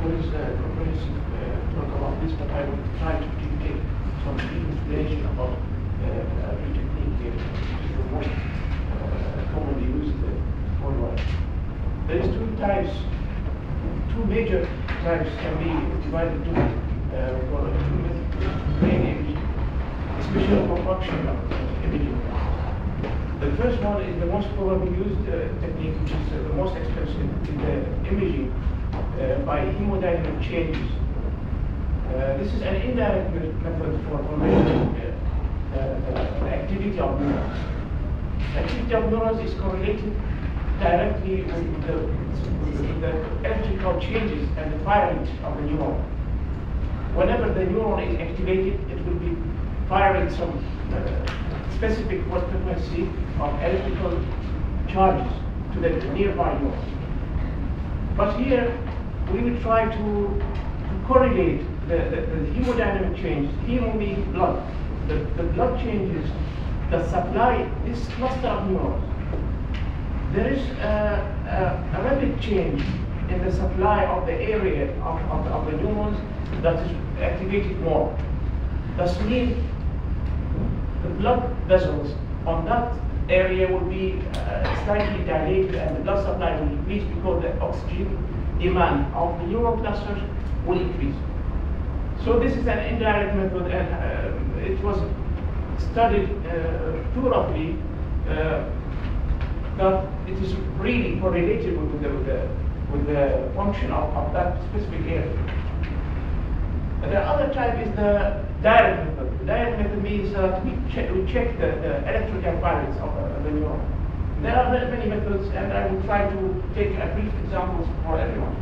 there is a comprehensive talk about this, but I will try to give some explanation about every technique which is the most commonly used worldwide. There is two major types can be divided into two main imaging, especially for functional imaging. The first one is the most probably used technique, which is the most expensive in the imaging by hemodynamic changes. This is an indirect method for measuring the activity of neurons. The activity of neurons is correlated directly with the electrical changes and the firing of the neuron. Whenever the neuron is activated, it will be firing some specific frequency of electrical charges to the nearby neuron. But here, we will try to correlate the hemodynamic changes. Hemo means blood. The blood changes that supply this cluster of neurons. There is a rapid change in the supply of the area of the neurons that is activated more. Thus means the blood vessels on that area will be slightly dilated and the blood supply will increase because the oxygen demand of the neural clusters will increase. So this is an indirect method, and it was studied thoroughly that it is really correlated with the function of that specific area. The other type is the direct method. The direct method means that we check the electrical firing of the neuron. There are many methods, and I will try to take a brief examples for everyone.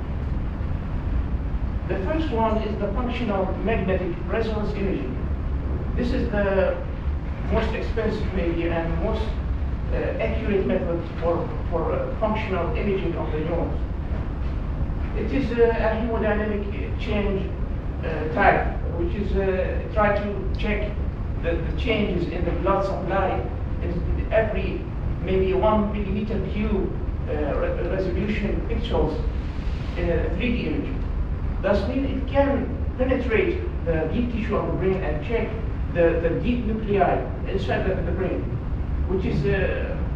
The first one is the functional magnetic resonance imaging. This is the most expensive maybe and most accurate method for functional imaging of the neurons. It is a hemodynamic change type, which is try to check the changes in the blood supply in every maybe 1 millimeter cube resolution pixels in a 3D image. Thus means it can penetrate the deep tissue of the brain and check the deep nuclei inside the brain, which is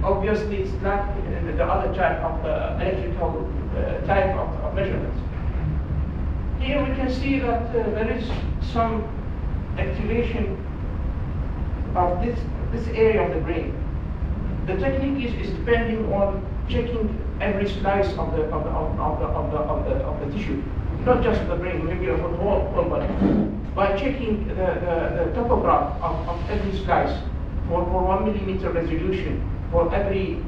obviously it's not the other type of electrical type of measurements. Here we can see that there is some activation of this area of the brain. The technique is depending on checking every slice of the tissue, not just the brain, maybe a whole body. By checking the topograph of every slice for 1 millimeter resolution for every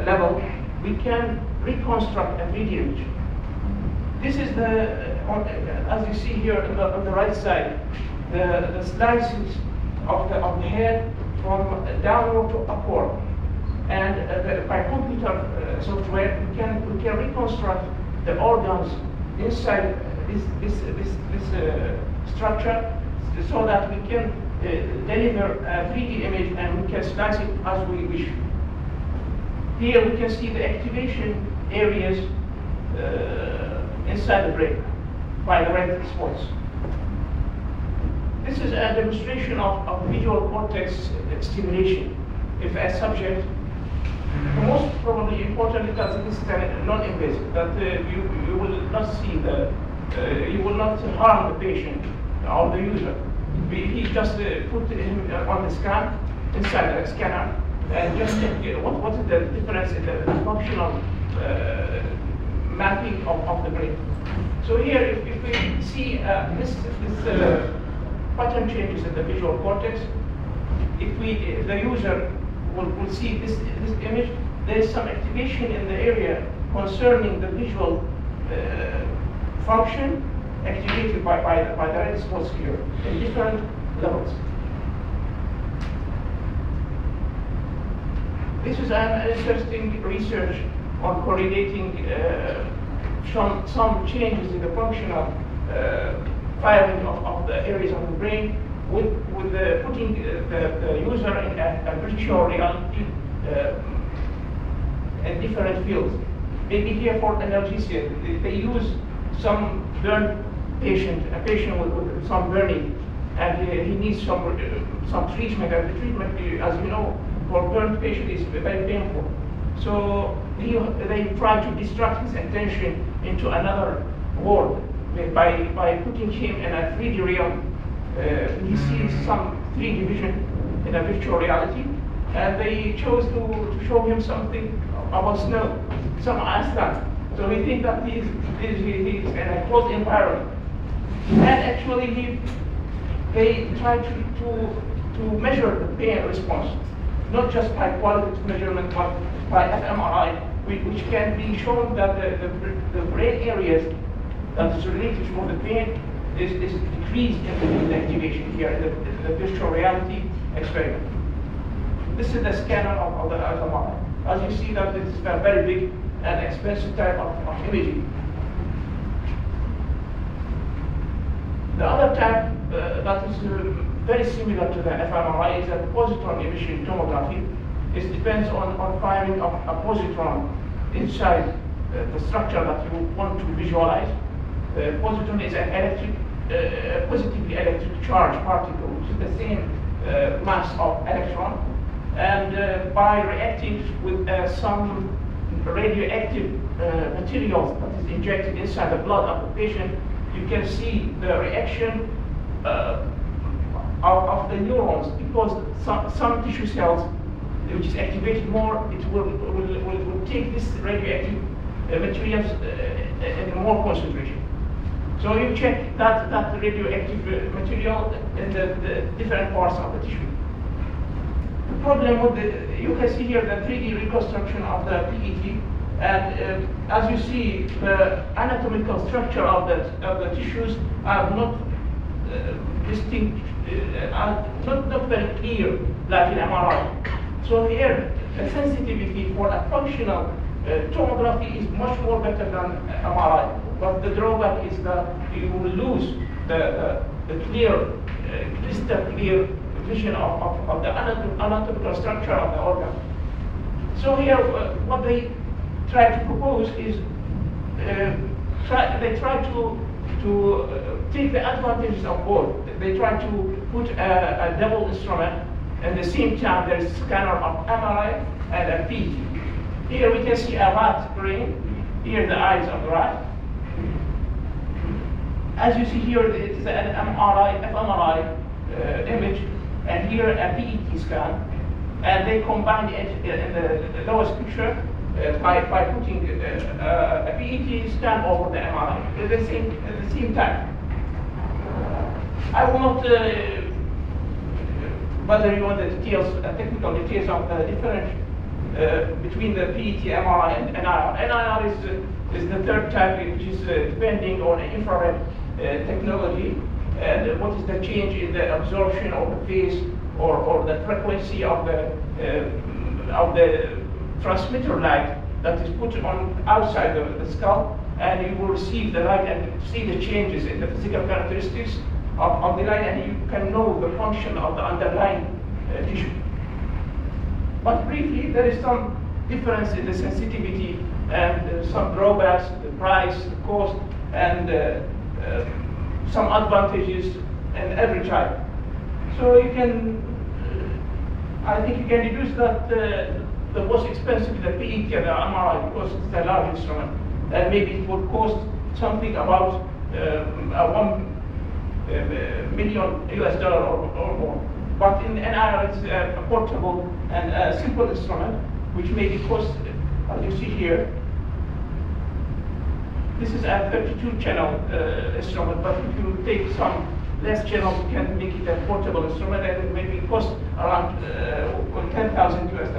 level, we can reconstruct a 3D image. This is as you see here on the right side, the slices of the head from downward to upward. And by computer software, we can reconstruct the organs inside this structure, so that we can deliver a 3D image and we can slice it as we wish. Here we can see the activation areas inside the brain by the red spots. This is a demonstration of visual cortex stimulation. If a subject, the most probably important is that this is non-invasive, that you will not see you will not harm the patient or the user. He just put him on the scan, inside the scanner, and just check what is the difference in the functional mapping of the brain. So here, if we see this pattern changes in the visual cortex, if the user will see this image, there is some activation in the area concerning the visual function activated by the red spots here in different levels. This is an interesting research on correlating some changes in the functional firing of the areas of the brain with putting the user in a virtual reality in different fields. Maybe here for analgesia, they use some burn patient, a patient with some burning, and he needs some treatment, and the treatment, as you know, for burn patient is very painful. So they try to distract his attention into another world by putting him in a 3D realm. He sees some 3D vision in a virtual reality, and they chose to show him something about snow, some Iceland. So we think that he's in a closed environment. And actually, they try to measure the pain response, not just by qualitative measurement, but by fMRI, which can be shown that the brain areas that is related to the pain is decreased in the activation here in the virtual reality experiment. This is the scanner of the fMRI. As you see, that it's a very big and expensive type of imaging. The other type that is very similar to the fMRI is a positron emission tomography. It depends on firing of a positron inside the structure that you want to visualize. Positron is an positively electric charge particle, which is the same mass of electron. And by reacting with some radioactive materials that is injected inside the blood of the patient, you can see the reaction of the neurons, because some tissue cells, which is activated more, it will take this radioactive materials in more concentration. So you check that radioactive material in the different parts of the tissue. The problem with you can see here the 3D reconstruction of the PET, and as you see, the anatomical structure of the tissues are not distinct, are not very clear like in MRI. So here, the sensitivity for a functional tomography is much more better than MRI. But the drawback is that you will lose the clear, crystal clear vision of the anatomical structure of the organ. So here, what they try to propose is they try to take the advantages of both. They try to put a double instrument, and at the same time there is a scanner of MRI and a PET. Here we can see a rat brain. Here the eyes of the rat. As you see here, it is an fMRI image, and here a PET scan, and they combine it in the lowest picture by putting a PET scan over the MRI at the same time. I will not bother you on the details, technical details of the difference between the PET, MRI, and NIR. NIR is the third type, which is depending on infrared technology, and what is the change in the absorption of the phase or the frequency of the transmitter light that is put on outside the skull, and you will receive the light and see the changes in the physical characteristics of the light, and you can know the function of the underlying tissue. But briefly, there is some difference in the sensitivity and some drawbacks, the price, the cost, and some advantages in every type. So you can, I think you can deduce that the most expensive is the PET and the MRI, because it's a large instrument, and maybe it will cost something about $1 million US or more. But in NIR, it's a portable and a simple instrument, which maybe cost, as you see here, this is a 32-channel instrument, but if you take some less channels, you can make it a portable instrument, and it maybe cost around $10,000 US.